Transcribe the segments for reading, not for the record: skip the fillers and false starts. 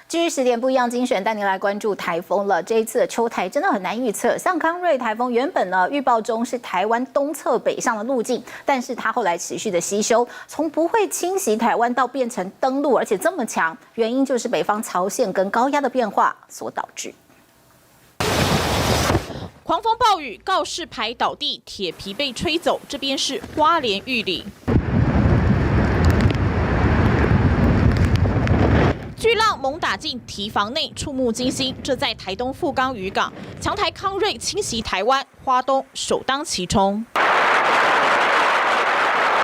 至于10点不一样精选，带您来关注台风了。这一次的秋台真的很难预测，像康瑞台风原本呢预报中是台湾东侧北上的路径，但是它后来持续的吸收，从不会侵袭台湾到变成登陆，而且这么强，原因就是北方槽线跟高压的变化所导致。狂风暴雨，告示牌倒地，铁皮被吹走。这边是花莲玉里。 巨浪猛打进堤防内，触目惊心。这在台东富冈渔港，强台康瑞侵袭台湾，花东首当其冲。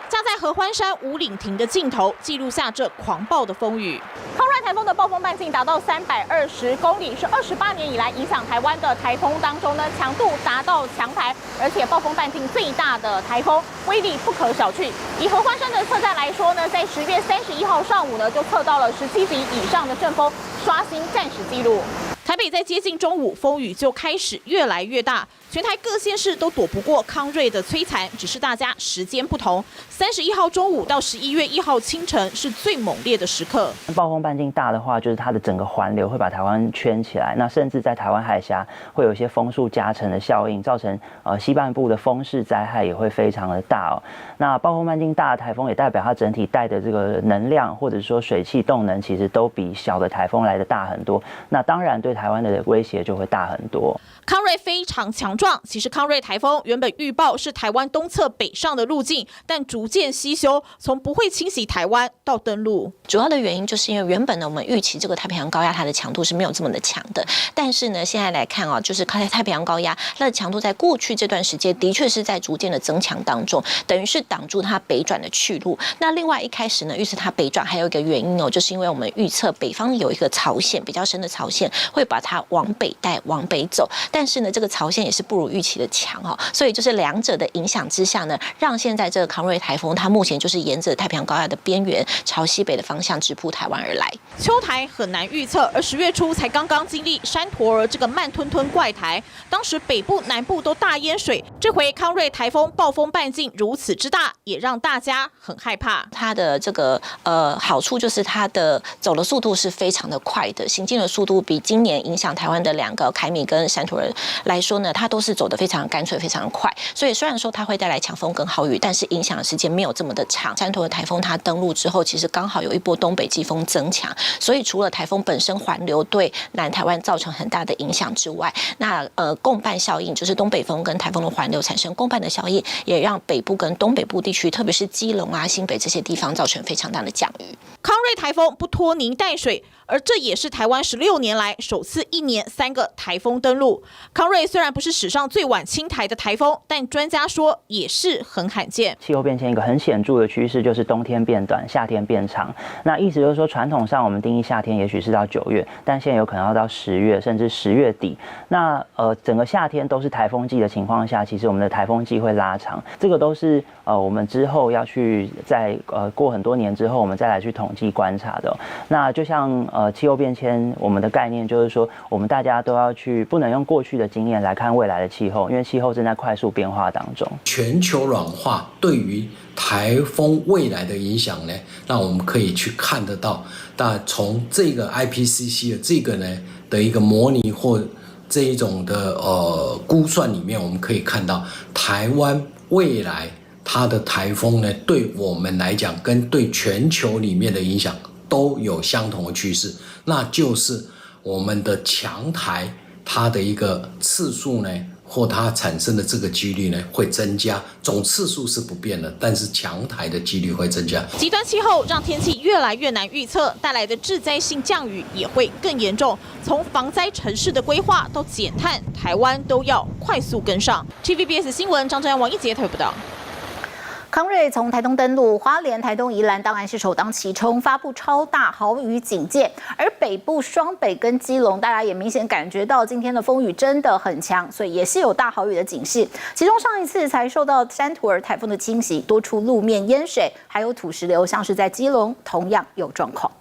架在合欢山五岭亭的尽头，记录下这狂暴的风雨。康瑞台风的暴风半径达到320公里，是28年以来影响台湾的台风当中呢，强度达到强台，而且暴风半径最大的台风，威力不可小觑。以合欢山的测站来说呢，在10月31号上午呢，就测到了17级以上的阵风，刷新战时纪录。台北在接近中午，风雨就开始越来越大，全台各县市都躲不过康瑞的摧残，只是大家时间不同。31号中午到11月1号清晨是最猛烈的时刻。暴风半径大的话，就是它的整个环流会把台湾圈起来，那甚至在台湾海峡会有一些风速加成的效应，造成西半部的风势灾害也会非常的大哦。那暴风半径大的台风也代表它整体带的这个能量或者说水汽动能，其实都比小的台风来的大很多。那当然对台湾的威胁就会大很多。康瑞非常强壮，其实康瑞台风原本预报是台湾东侧北上的路径，但逐渐吸修，从不会侵袭台湾到登陆。主要的原因就是因为原本呢，我们预期这个太平洋高压它的强度是没有这么的强的，但是呢，现在来看就是太平洋高压它的强度在过去这段时间的确是在逐渐的增强当中，等于是挡住它北转的去路。那另外一开始呢，预测它北转还有一个原因就是因为我们预测北方有一个槽线比较深的槽线会把它往北带往北走，但是呢，这个槽线也是不如预期的强所以就是两者的影响之下呢，让现在这个康瑞台风它目前就是沿着太平洋高压的边缘朝西北的方向直扑台湾而来。秋台很难预测，而10月初才刚刚经历山陀儿这个慢吞吞怪台，当时北部南部都大淹水，这回康瑞台风暴风半径如此之大，也让大家很害怕。它的这个好处就是它的走的速度是非常的快的，行进的速度比今年影响台湾的2个凯米跟山陀儿来说呢，它都是走得非常干脆、非常快。所以虽然说它会带来强风跟豪雨，但是影响的时间没有这么的长。山陀儿台风它登陆之后，其实刚好有一波东北季风增强，所以除了台风本身环流对南台湾造成很大的影响之外，那共伴效应就是东北风跟台风的环流产生共伴的效应，也让北部跟东北部地区，特别是基隆新北这些地方造成非常大的降雨。康瑞台风不拖泥带水，而这也是台湾16年来首次1年3个台风登陆。康瑞虽然不是史上最晚侵台的台风，但专家说也是很罕见。气候变迁一个很显著的趋势就是冬天变短，夏天变长。那意思就是说，传统上我们定义夏天也许是到9月，但现在有可能要到10月，甚至10月底。那整个夏天都是台风季的情况下，其实我们的台风季会拉长。这个都是我们之后要去在过很多年之后，我们再来去统计观察的。那就像气候变迁，我们的概念就是说，我们大家都要去不能用过去的经验来看未来的气候，因为气候正在快速变化当中。全球暖化对于台风未来的影响呢，那我们可以去看得到。那从这个 IPCC 的这个呢的一个模拟或这一种的估算里面，我们可以看到台湾未来它的台风呢，对我们来讲跟对全球里面的影响都有相同的趋势，那就是我们的强台它的一个次数呢，或它产生的这个几率呢会增加，总次数是不变的，但是强台的几率会增加。极端气候让天气越来越难预测，带来的致灾性降雨也会更严重。从防灾城市的规划到减碳，台湾都要快速跟上。TVBS 新闻张正阳、王一杰台北报道。康瑞从台东登陆，花莲、台东、宜兰当然是首当其冲，发布超大豪雨警戒。而北部双北跟基隆，大家也明显感觉到今天的风雨真的很强，所以也是有大豪雨的警示。其中上一次才受到山陀儿台风的侵袭，多处路面淹水，还有土石流，像是在基隆同样有状况。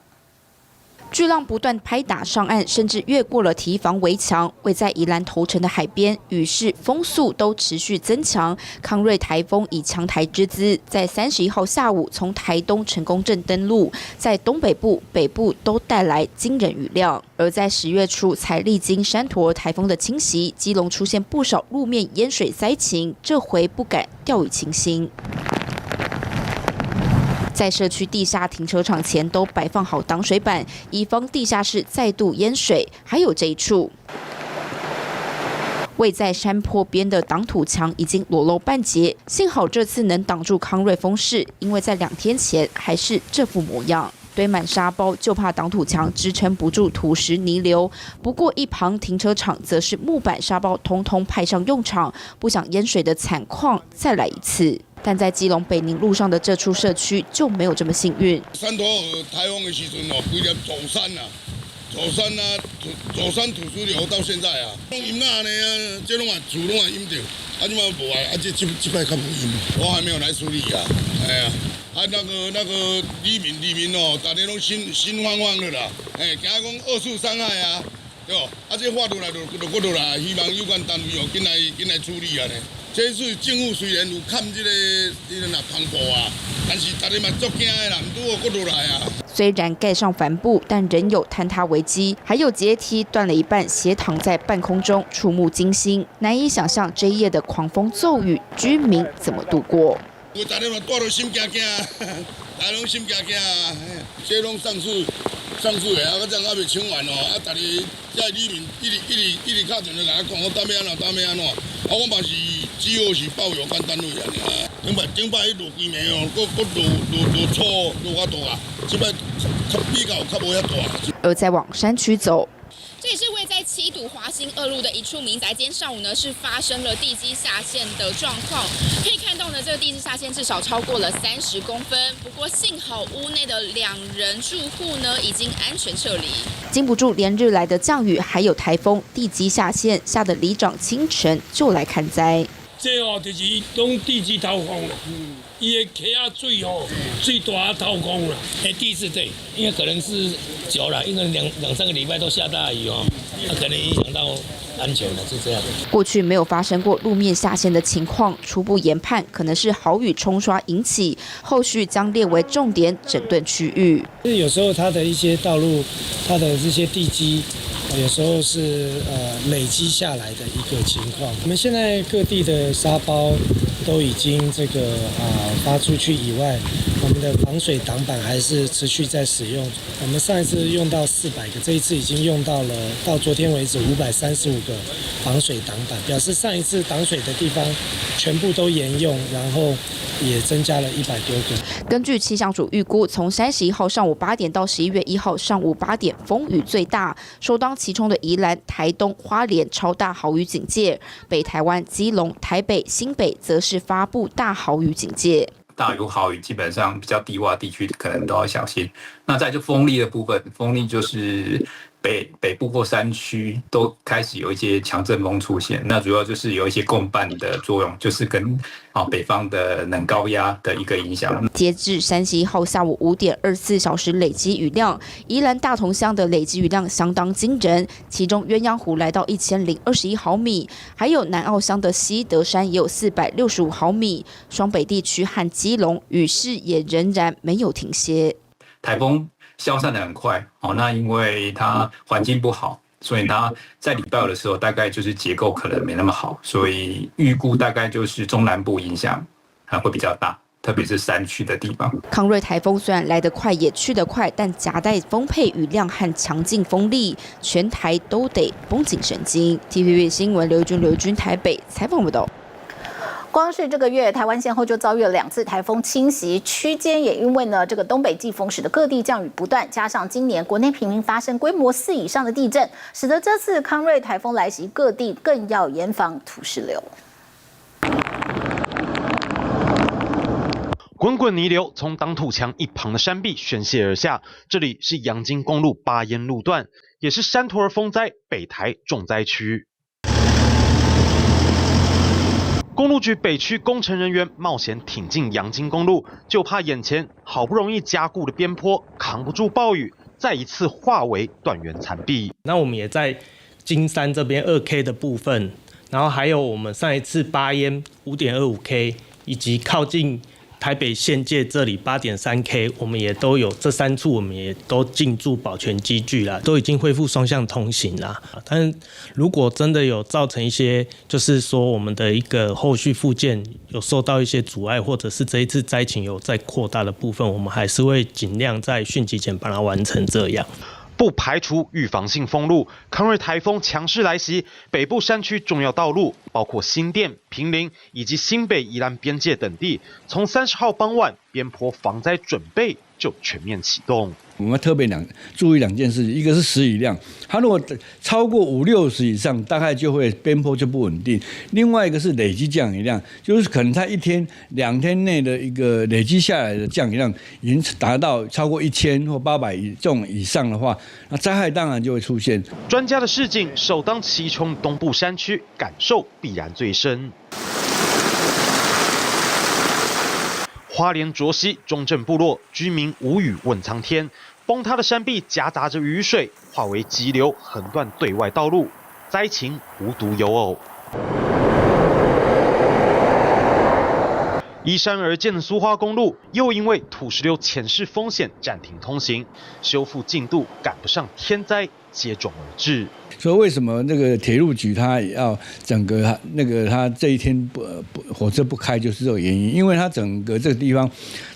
巨浪不断拍打上岸，甚至越过了堤防围墙。位在宜兰头城的海边，雨势、风速都持续增强。康瑞台风以强台之姿，在31号下午从台东成功镇登陆，在东北部、北部都带来惊人雨量。而在10月初才历经山陀儿台风的侵袭，基隆出现不少路面淹水灾情，这回不敢掉以轻心。在社区地下停车场前都摆放好挡水板，以防地下室再度淹水。还有这一处，位在山坡边的挡土墙已经裸露半截，幸好这次能挡住康瑞风势，因为在2天前还是这副模样。堆满沙包，就怕挡土墙支撑不住土石泥流。不过一旁停车场则是木板沙包通通派上用场，不想淹水的惨况再来一次。但在基隆北宁路上的这处社区就没有这么幸运。山陀儿台风的时阵哦，规粒走山啊，走山土石流到现在啊，淹啊呢啊，这拢啊厝拢啊淹着，啊即嘛无啊，这摆较无淹，我还没有来处理啊，哎呀，那个黎明哦，大家拢心慌慌的啦，哎，惊讲二次伤害啊，对不？啊这发落来就过落来，希望有关单位哦紧来处理啊呢。这次政府虽然有看这个磅礴啊，但是大家嘛足惊的啦，唔拄好过落来啊。虽然盖上帆布，但仍有坍塌危机，还有阶梯断了一半，斜躺在半空中，触目惊心。难以想象这一夜的狂风骤雨，居民怎么度过？大家嘛带到心惊惊，大家拢心惊惊，这拢上次的啊，这样还未清完哦，啊，大家在里面一直敲电话来讲，我当要安怎，啊，我嘛是只好是报有关单位啊，顶摆迄落几暝哦，落错落较大啊，这摆比较无遐大。而在往山区走。这也是位在七堵华兴2路的一处民宅，今天上午呢是发生了地基下陷的状况。可以看到呢，这个地基下陷至少超过了30公分。不过幸好屋内的2人住户呢已经安全撤离。经不住连日来的降雨，还有台风，地基下陷，吓得里长清晨就来看灾。这哦就是拢地基掏空了，伊的溪啊水哦最大掏空了。第一次对，因为可能是久了，因为两三个礼拜都下大雨哦，可能影响到安全了，是这样的。过去没有发生过路面下陷的情况，初步研判可能是豪雨冲刷引起，后续将列为重点整顿区域。有时候它的一些道路，它的这些地基。有时候是累积下来的一个情况。我们现在各地的沙包都已经发出去以外，我们的防水挡板还是持续在使用。我们上一次用到400个，这一次已经用到了，到昨天为止535个防水挡板，表示上一次挡水的地方全部都沿用，然后也增加了100多个。根据气象署预估，从31号上午8点到11月1号上午8点，风雨最大，首当其冲的宜兰、台东、花莲超大豪雨警戒，北台湾、基隆、台北、新北则是发布大豪雨警戒。大雨豪雨基本上比较低洼地区可能都要小心。那在这风力的部分，风力就是北部或山区都开始有一些强阵风出现，那主要就是有一些共伴的作用，就是跟北方的冷高压的一个影响。截至31号下午5点，24小时累积雨量，宜兰大同乡的累积雨量相当惊人，其中鸳鸯湖来到1021毫米，还有南澳乡的西德山也有465毫米，双北地区和基隆雨势也仍然没有停歇。台风消散得很快，那因为它环境不好，所以它在礼拜2的时候大概就是结构可能没那么好，所以预估大概就是中南部影响会比较大，特别是山区的地方。康瑞台风虽然来得快也去得快，但夹带丰沛雨量和强劲风力，全台都得绷紧神经。TVB 新闻刘军台北采访报道。光是这个月，台湾先后就遭遇了2次台风侵袭，区间也因为呢这个东北季风使得各地降雨不断，加上今年国内频频发生规模4以上的地震，使得这次康瑞台风来袭，各地更要严防土石流。滚滚泥流从挡土墙一旁的山壁宣泄而下，这里是阳金公路巴烟路段，也是山陀儿风灾北台重灾区。公路局北区工程人员冒险挺进阳金公路，就怕眼前好不容易加固的边坡扛不住暴雨，再一次化为断垣残壁。那我们也在金山这边2K 的部分，然后还有我们上一次巴烟 5.25K， 以及靠近台北县界这里 8.3K， 我们也都有这3处，我们也都进驻保全机具啦，都已经恢复双向通行啦。但是如果真的有造成一些，就是说我们的一个后续复健有受到一些阻碍，或者是这一次灾情有在扩大的部分，我们还是会尽量在汛期前把它完成这样。不排除预防性封路。康瑞台风强势来袭，北部山区重要道路，包括新店、坪林以及新北宜兰边界等地，从30号傍晚边坡防灾准备就全面启动。我们特别注意2件事情，一个是时雨量，它如果超过50-60以上，大概就会边坡就不稳定；另外一个是累积降雨量，就是可能它1天、2天内的一个累积下来的降雨量已经达到超过1000或800这种以上的话，那灾害当然就会出现。专家的示警，首当其冲东部山区，感受必然最深。花莲卓溪中正部落居民无语问苍天，崩塌的山壁夹杂着雨水，化为急流横断对外道路，灾情无独有偶。依山而建的苏花公路，又因为土石流潜势风险暂停通行，修复进度赶不上天灾接踵而至。所以为什么那个铁路局它要整个它这一天火车不开，就是这个原因，因为它整个这个地方，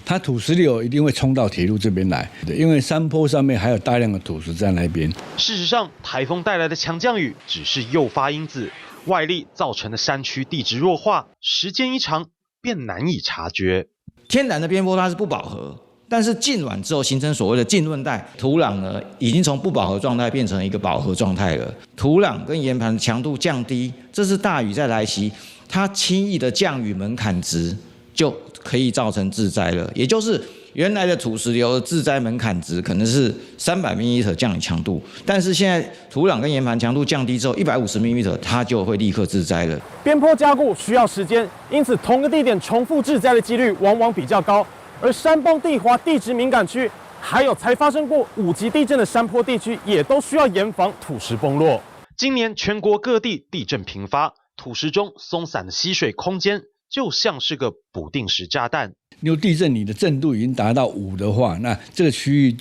它土石流一定会冲到铁路这边来，因为山坡上面还有大量的土石在那边。事实上，台风带来的强降雨只是诱发因子，外力造成的山区地质弱化，时间一长便难以察觉。天然的边坡它是不饱和。但是浸软之后形成所谓的浸润带，土壤呢已经从不饱和状态变成一个饱和状态了。土壤跟岩盘强度降低，这是大雨在来袭，它轻易的降雨门槛值就可以造成致灾了。也就是原来的土石流的致灾门槛值可能是300 mm 降雨强度，但是现在土壤跟岩盘强度降低之后，150 mm 它就会立刻致灾了。边坡加固需要时间，因此同个地点重复致灾的几率往往比较高。而山崩地滑地质敏感区，还有才发生过5级地震的山坡地区，也都需要严防土石崩落。今年全国各地地震频发，土石中松散的吸水空间就像是个不定时炸弹。如果地震你的震度已经达到5的话，那这个区域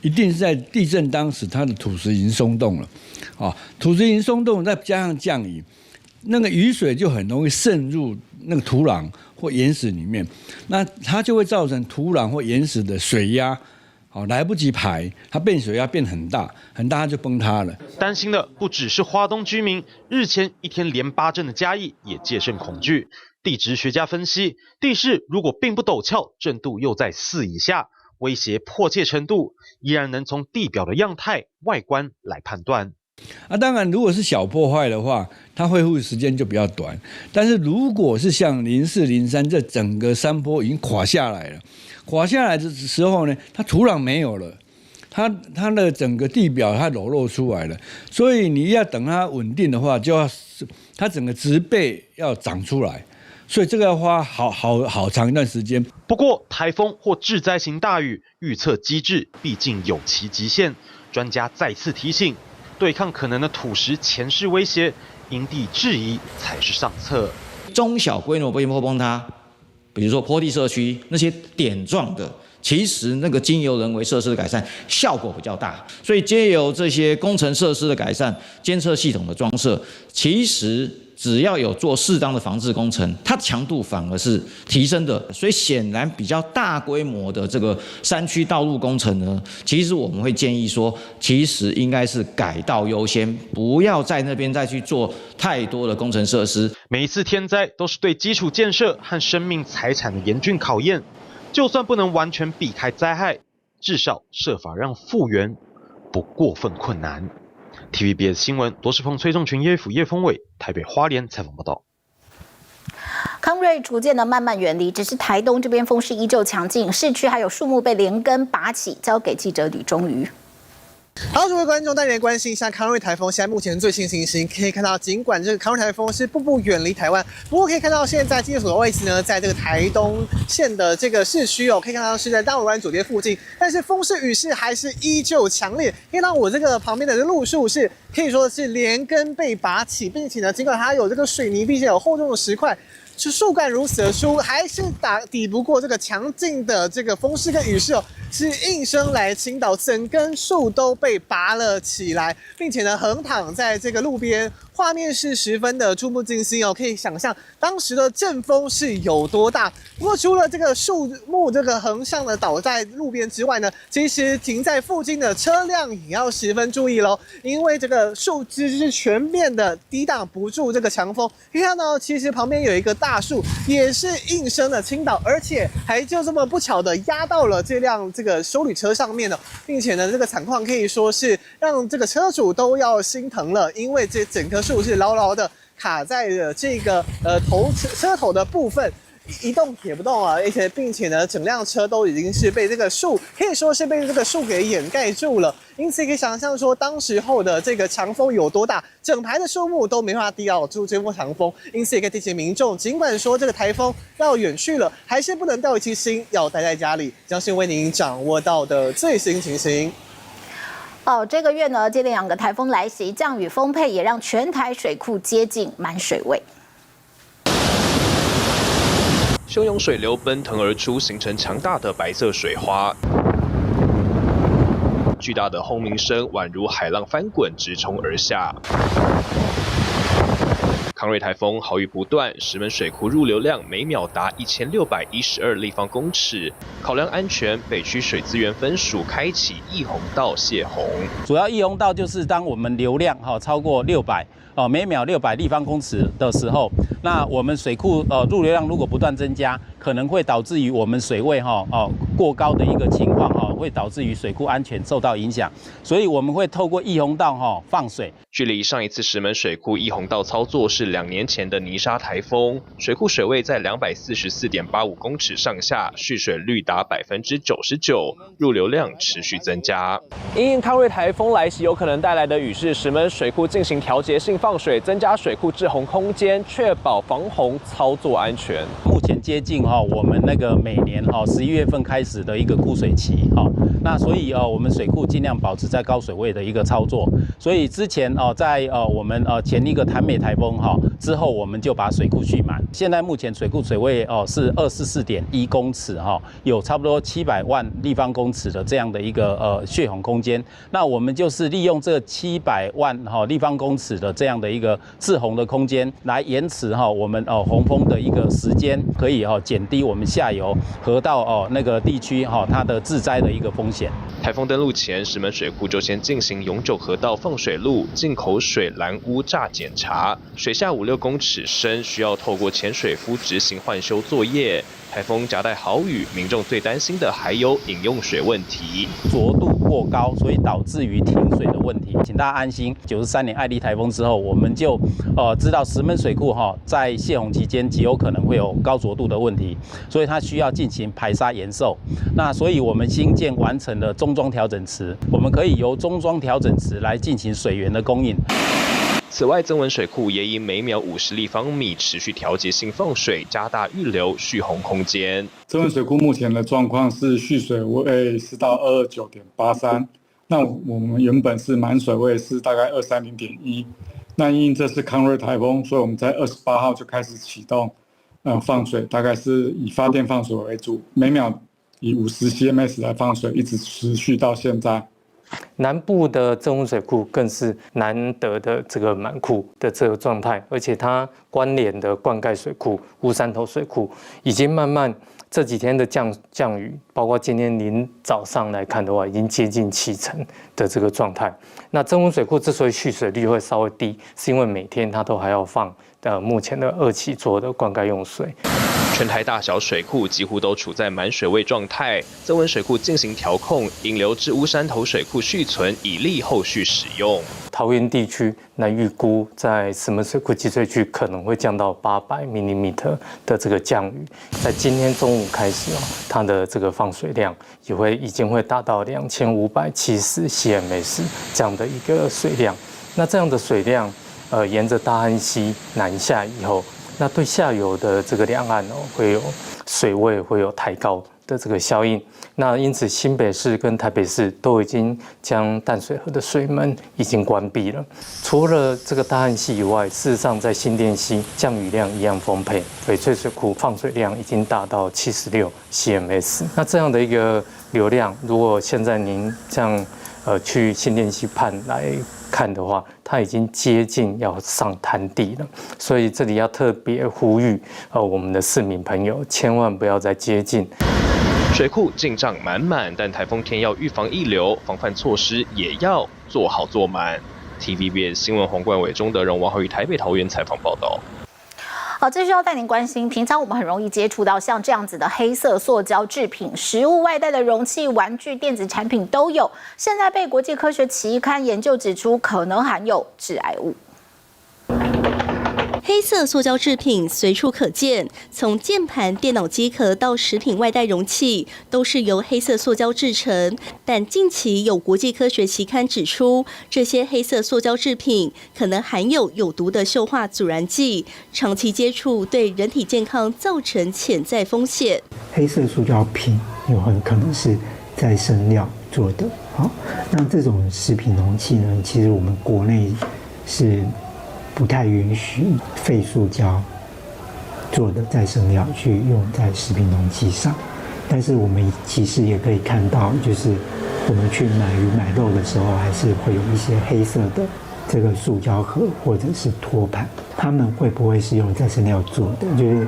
一定是在地震当时它的土石已经松动了，土石已经松动，再加上降雨，那个雨水就很容易渗入那个土壤或岩石里面，那它就会造成土壤或岩石的水压，来不及排，它变水压变很大，很大它就崩塌了。担心的不只是花东居民，日前1天连8震的嘉义也戒慎恐惧。地质学家分析，地势如果并不陡峭，震度又在4以下，威胁迫切程度依然能从地表的样态、外观来判断。当然，如果是小破坏的话，它恢复时间就比较短。但是如果是像04、03这整个山坡已经垮下来了，垮下来的时候呢，它土壤没有了，它的整个地表它裸露出来了，所以你要等它稳定的话，就要它整个植被要长出来，所以这个要花好长一段时间。不过，台风或致灾型大雨预测机制毕竟有其极限，专家再次提醒。对抗可能的土石前势威胁，因地制宜才是上策。中小规模边坡崩塌，比如说坡地社区那些点状的，其实那个经由人为设施的改善效果比较大。所以借由这些工程设施的改善、监测系统的装设，其实只要有做适当的防治工程，它强度反而是提升的。所以显然比较大规模的这个山区道路工程呢，其实我们会建议说，其实应该是改道优先，不要在那边再去做太多的工程设施。每一次天灾都是对基础建设和生命财产的严峻考验，就算不能完全避开灾害，至少设法让复原不过分困难。TVBS 新闻罗世鹏、崔仲群、叶府、叶峰伟，台北花莲采访报道。康瑞逐渐的慢慢远离，只是台东这边风势依旧强劲，市区还有树木被连根拔起。交给记者吕忠瑜。好，各位观众，带您关心一下康瑞台风现在目前最新情形。可以看到，尽管这个康瑞台风是步步远离台湾，不过可以看到现在机所的位置呢，在这个台东县的这个市区哦，可以看到是在大武湾酒店附近，但是风势雨势还是依旧强烈。可以看到我这个旁边的路树是可以说是连根被拔起，并且呢，尽管它有这个水泥，并且有厚重的石块。是树干如此的疏，还是抵不过这个强劲的这个风势跟雨势哦，是应声来倾倒，整根树都被拔了起来，并且呢横躺在这个路边，画面是十分的触目惊心哦，可以想象当时的阵风是有多大。不过除了这个树木这个横向的倒在路边之外呢，其实停在附近的车辆也要十分注意喽，因为这个树枝是全面的抵挡不住这个强风。可以看到，其实旁边有一个大树也是应声的倾倒，而且还就这么不巧的压到了这辆这个休旅车上面呢，并且呢，这个惨况可以说是让这个车主都要心疼了，因为这整棵树是牢牢的卡在了这个车头的部分。一动也不动啊，并且呢，整辆车都已经是被这个树，可以说是被这个树给掩盖住了。因此可以想象说，当时候的这个强风有多大，整排的树木都没法抵挡住这波强风。因此也可以提醒民众，尽管说这个台风要远去了，还是不能掉以轻心，要待在家里，将是为您掌握到的最新情形。这个月呢，接连2个台风来袭，降雨丰沛，也让全台水库接近满水位。汹涌水流奔腾而出，形成强大的白色水花。巨大的轰鸣声宛如海浪翻滚，直冲而下。康瑞台风豪雨不断，石门水库入流量每秒达1612立方公尺。考量安全，北区水资源分署开启溢洪道泄洪。主要溢洪道就是当我们流量超过600。每秒600立方公尺的时候，那我们水库入流量如果不断增加，可能会导致于我们水位过高的一个情况会导致于水库安全受到影响，所以我们会透过溢洪道放水。距离上一次石门水库溢洪道操作是2年前的尼莎台风，水库水位在244.85公尺上下，蓄水率达99%，入流量持续增加。因应康瑞台风来袭有可能带来的雨势，石门水库进行调节性放水，增加水库滞洪空间，确保防洪操作安全。目前接近我们那个每年11月份开始的一个枯水期那所以我们水库尽量保持在高水位的一个操作。所以之前在我们前一个台美台风之后，我们就把水库蓄满。现在目前水库水位是244.1公尺有差不多700万立方公尺的这样的一个蓄洪空间。那我们就是利用这700万立方公尺的这样的一个滞洪的空间，来延迟我们洪峰的一个时间，可以减低我们下游河道那个地区它的致灾的一个风险。台风登陆前，石门水库就先进行永久河道放水路进口水拦污栅检查，水下5-6公尺深，需要透过潜水夫执行换修作业。台风夹带豪雨，民众最担心的还有饮用水问题，浊度过高，所以导致于停水的问题。请大家安心，93年艾利台风之后，我们就知道石门水库在泄洪期间极有可能会有高浊度的问题，所以它需要进行排沙延寿。那所以我们新建完成了中庄调整池，我们可以由中庄调整池来进行水源的供应。此外，曾文水库也以每秒50立方米持续调节性放水，加大预留蓄洪空间。曾文水库目前的状况是蓄水位是到229.83，那我们原本是满水位是大概230.1。那因这次康瑞台风，所以我们在28号就开始启动放水，大概是以发电放水为主，每秒以50 CMS 来放水，一直持续到现在。南部的曾文水库更是难得的这个满库的这个状态，而且它关联的灌溉水库乌山头水库已经慢慢这几天的降雨，包括今天您早上来看的话，已经接近70%的这个状态。那曾文水库之所以蓄水率会稍微低，是因为每天它都还要放目前的2期做的灌溉用水。全台大小水库几乎都处在满水位状态，曾文水库进行调控，引流至乌山头水库蓄存，以利后续使用。桃园地区，那预估在石门水库集水区可能会降到800 mm 的这个降雨。在今天中午开始它的这个放水量已经会达到2570 cms 这样的一个水量。那这样的水量，沿着大汉溪南下以后，那对下游的这个两岸会有水位会有抬高的这个效应。那因此新北市跟台北市都已经将淡水河的水门已经关闭了。除了这个大汉溪以外，事实上在新店溪降雨量一样丰沛，翡翠水库放水量已经达到76 cms。那这样的一个流量，如果现在您这样去新店溪畔来看的话，它已经接近要上滩地了，所以这里要特别呼吁我们的市民朋友，千万不要再接近。水库进账满满，但台风天要预防溢流，防范措施也要做好做满。TVBS 新闻黄冠伟、钟德荣、王浩宇台北桃园采访报道。好，这需要带您关心。平常我们很容易接触到像这样子的黑色塑胶制品、食物外带的容器、玩具、电子产品都有。现在被国际科学期刊研究指出，可能含有致癌物。黑色塑胶制品随处可见，从键盘、电脑机壳到食品外带容器，都是由黑色塑胶制成。但近期有国际科学期刊指出，这些黑色塑胶制品可能含有有毒的溴化阻燃剂，长期接触对人体健康造成潜在风险。黑色塑胶品有很可能是再生料做的。好，那这种食品容器呢，其实我们国内是不太允许废塑胶做的再生料去用在食品容器上，但是我们其实也可以看到，就是我们去买鱼买肉的时候，还是会有一些黑色的这个塑胶盒或者是托盘，他们会不会是用再生料做的？就是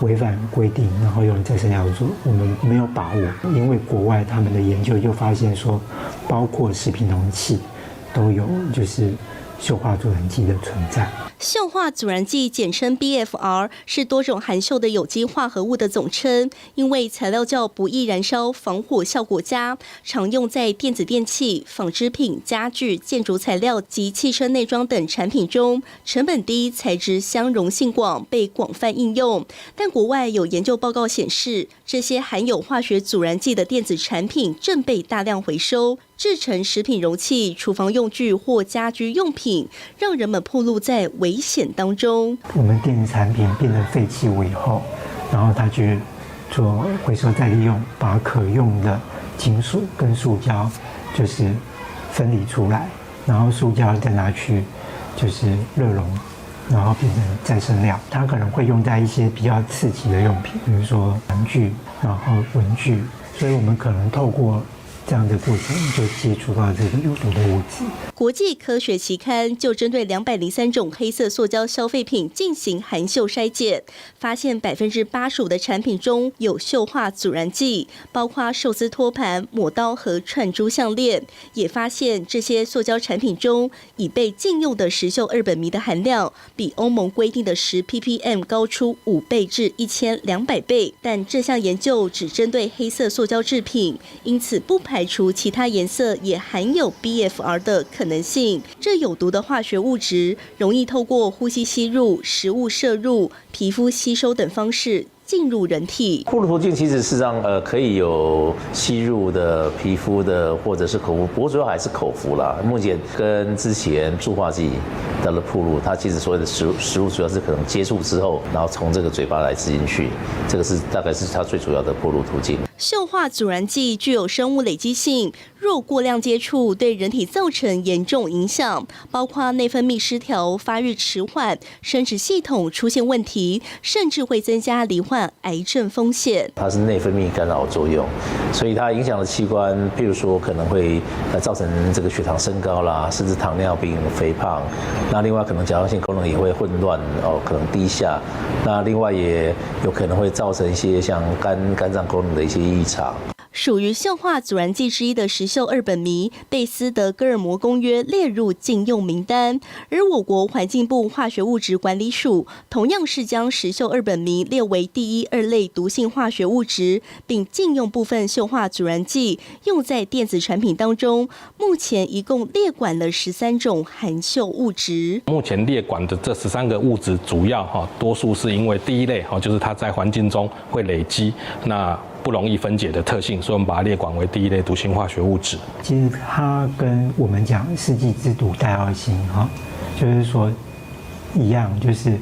违反规定，然后用再生料做，我们没有把握，因为国外他们的研究就发现说，包括食品容器都有就是溴化阻燃剂的存在。溴化阻燃剂简称 BFR， 是多种含溴的有机化合物的总称。因为材料较不易燃烧，防火效果佳，常用在电子电器、纺织品、家具、建筑材料及汽车内装等产品中，成本低，材质相容性广，被广泛应用。但国外有研究报告显示，这些含有化学阻燃剂的电子产品正被大量回收，制成食品容器、厨房用具或家居用品，让人们暴露在危险当中。我们电子产品变成废弃物以后，然后它去做回收再利用，把可用的金属跟塑胶就是分离出来，然后塑胶再拿去就是热熔，然后变成再生料。它可能会用在一些比较刺激的用品，比如说玩具，然后文具，所以我们可能透过这样的过程就接触到这个有毒的物质。国际科学期刊就针对203种黑色塑胶消费品进行含溴筛检，发现85%的产品中有溴化阻燃剂，包括寿司托盘、抹刀和串珠项链。也发现这些塑胶产品中已被禁用的石溴2苯醚的含量比欧盟规定的10 ppm 高出5倍至1200倍。但这项研究只针对黑色塑胶制品，因此不排除其他颜色也含有 BFR 的可能性。这有毒的化学物质容易透过呼吸吸入、食物摄入、皮肤吸收等方式进入人体。暴露途径其实事实上可以有吸入的、皮肤的或者是口服，不过主要还是口服啦。目前跟之前塑化剂的暴露，它其实所谓的食物主要是可能接触之后，然后从这个嘴巴来吃进去，这个是大概是它最主要的暴露途径。溴化阻燃剂具有生物累积性，若过量接触，对人体造成严重影响，包括内分泌失调、发育迟缓、生殖系统出现问题，甚至会增加罹患癌症风险。它是内分泌干扰作用，所以它影响的器官，譬如说可能会造成这个血糖升高啦，甚至糖尿病、肥胖。那另外可能甲状腺功能也会混乱可能低下。那另外也有可能会造成一些像肝脏功能的一些异常。属于溴化阻燃剂之一的石溴2苯醚被斯德哥尔摩公约列入禁用名单，而我国环境部化学物质管理署同样是将石溴2苯醚列为第1、2类毒性化学物质，并禁用部分溴化阻燃剂用在电子产品当中。目前一共列管了13种含溴物质。目前列管的这13个物质，主要多数是因为第1类就是它在环境中会累积，那不容易分解的特性，所以我们把它列管为第1类毒性化学物质。其实它跟我们讲世纪之毒代奥辛就是说一样，就是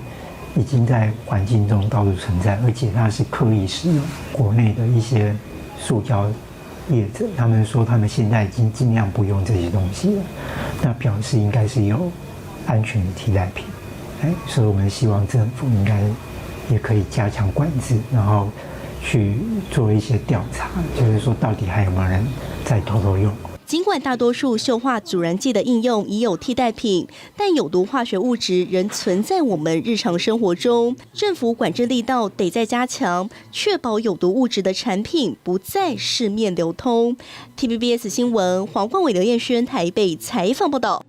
已经在环境中到处存在，而且它是刻意使用。国内的一些塑胶业者，他们说他们现在已经尽量不用这些东西了，那表示应该是有安全的替代品。所以我们希望政府应该也可以加强管制，然后去做一些调查，就是说到底还有没有人在偷偷用。尽管大多数溴化阻燃剂的应用已有替代品，但有毒化学物质仍存在我们日常生活中。政府管制力道得再加强，确保有毒物质的产品不在市面流通。TVBS 新闻黄冠伟、刘彦轩台北采访报道。